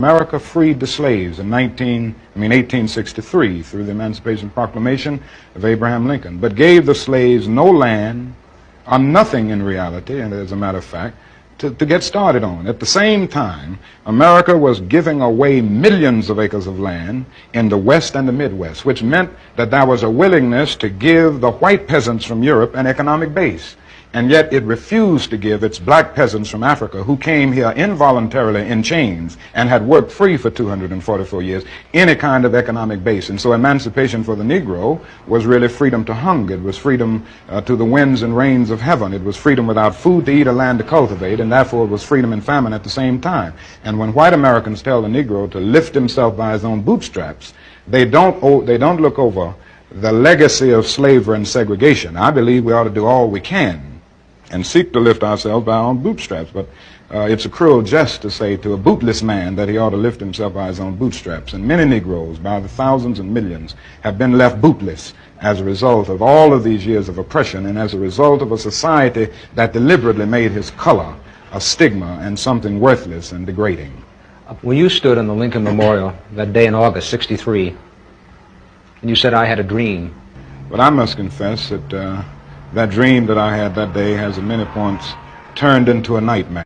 America freed the slaves in 1863 through the Emancipation Proclamation of Abraham Lincoln, but gave the slaves no land or nothing in reality, and as a matter of fact, to get started on. At the same time, America was giving away millions of acres of land in the West and the Midwest, which meant that there was a willingness to give the white peasants from Europe an economic base. And yet it refused to give its black peasants from Africa, who came here involuntarily in chains and had worked free for 244 years, any kind of economic base. And so emancipation for the Negro was really freedom to hunger. It was freedom to the winds and rains of heaven. It was freedom without food to eat or land to cultivate, and therefore it was freedom and famine at the same time. And when white Americans tell the Negro to lift himself by his own bootstraps, they don't look over the legacy of slavery and segregation. I believe we ought to do all we can and seek to lift ourselves by our own bootstraps. But it's a cruel jest to say to a bootless man that he ought to lift himself by his own bootstraps. And many Negroes, by the thousands and millions, have been left bootless as a result of all of these years of oppression and as a result of a society that deliberately made his color a stigma and something worthless and degrading. When you stood on the Lincoln Memorial that day in August, '63, and you said, "I had a dream." But I must confess that that dream that I had that day has at many points turned into a nightmare.